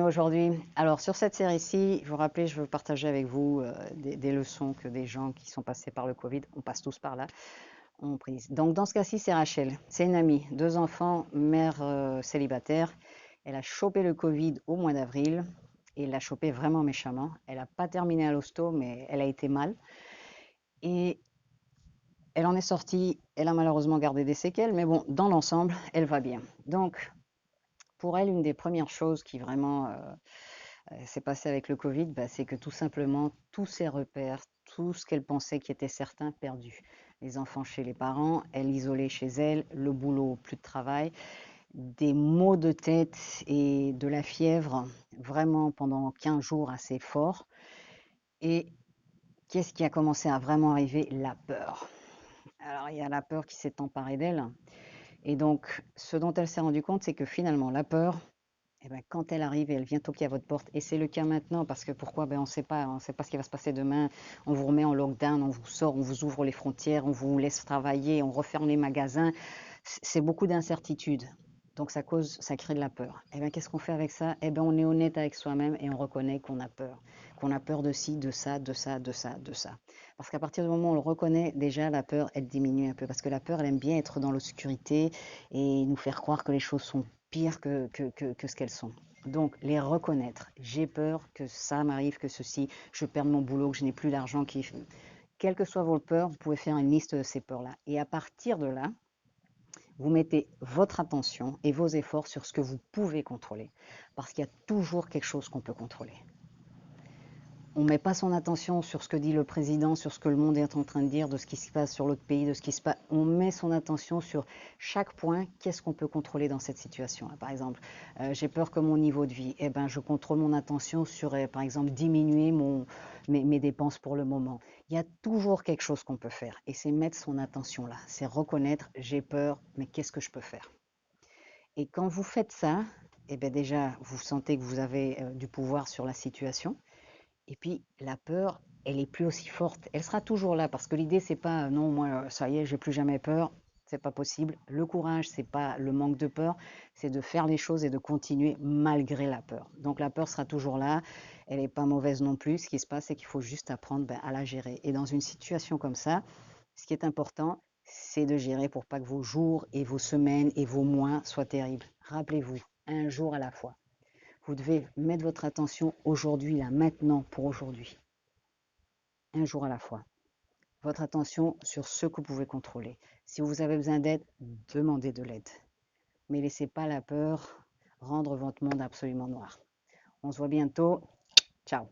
aujourd'hui? Alors, sur cette série-ci, je vous rappelle, je veux partager avec vous des leçons que des gens qui sont passés par le Covid, on passe tous par là, ont prises. Donc, dans ce cas-ci, c'est Rachel. C'est une amie, 2 enfants, mère célibataire. Elle a chopé le Covid au mois d'avril et l'a chopé vraiment méchamment. Elle n'a pas terminé à l'hosto, mais elle a été mal. Et elle en est sortie. Elle a malheureusement gardé des séquelles, mais bon, dans l'ensemble, elle va bien. Donc, pour elle, une des premières choses qui vraiment s'est passé avec le Covid, c'est que tout simplement, tous ses repères, tout ce qu'elle pensait qui était certain, perdu. Les enfants chez les parents, elle isolée chez elle, le boulot, plus de travail, des maux de tête et de la fièvre, vraiment pendant 15 jours assez forts. Et qu'est-ce qui a commencé à vraiment arriver? La peur. Alors, il y a la peur qui s'est emparée d'elle. Et donc, ce dont elle s'est rendue compte, c'est que finalement, la peur, quand elle arrive et elle vient toquer à votre porte, et c'est le cas maintenant, parce que pourquoi? On ne sait pas ce qui va se passer demain. On vous remet en lockdown, on vous sort, on vous ouvre les frontières, on vous laisse travailler, on referme les magasins. C'est beaucoup d'incertitudes. Donc ça crée de la peur. Qu'est-ce qu'on fait avec ça? On est honnête avec soi-même et on reconnaît qu'on a peur. Qu'on a peur de ci, de ça, de ça, de ça, de ça. Parce qu'à partir du moment où on le reconnaît, déjà la peur, elle diminue un peu. Parce que la peur, elle aime bien être dans l'obscurité et nous faire croire que les choses sont pires que ce qu'elles sont. Donc, les reconnaître. J'ai peur que ça m'arrive, que ceci, je perde mon boulot, que je n'ai plus d'argent. Quelles que soient vos peurs, vous pouvez faire une liste de ces peurs-là. Et à partir de là, vous mettez votre attention et vos efforts sur ce que vous pouvez contrôler. Parce qu'il y a toujours quelque chose qu'on peut contrôler. On ne met pas son attention sur ce que dit le président, sur ce que le monde est en train de dire, de ce qui se passe sur l'autre pays, de ce qui se passe. On met son attention sur chaque point. Qu'est-ce qu'on peut contrôler dans cette situation? Par exemple, j'ai peur que mon niveau de vie, je contrôle mon attention sur, par exemple, diminuer mes dépenses pour le moment. Il y a toujours quelque chose qu'on peut faire et c'est mettre son attention là. C'est reconnaître, j'ai peur, mais qu'est-ce que je peux faire? Et quand vous faites ça, déjà, vous sentez que vous avez du pouvoir sur la situation. Et puis, la peur, elle est plus aussi forte. Elle sera toujours là parce que l'idée, c'est pas non, moi, ça y est, j'ai plus jamais peur. C'est pas possible. Le courage, c'est pas le manque de peur, c'est de faire les choses et de continuer malgré la peur. Donc, la peur sera toujours là. Elle n'est pas mauvaise non plus. Ce qui se passe, c'est qu'il faut juste apprendre à la gérer. Et dans une situation comme ça, ce qui est important, c'est de gérer pour pas que vos jours et vos semaines et vos mois soient terribles. Rappelez-vous, un jour à la fois. Vous devez mettre votre attention aujourd'hui, là, maintenant, pour aujourd'hui. Un jour à la fois. Votre attention sur ce que vous pouvez contrôler. Si vous avez besoin d'aide, demandez de l'aide. Mais laissez pas la peur rendre votre monde absolument noir. On se voit bientôt. Ciao.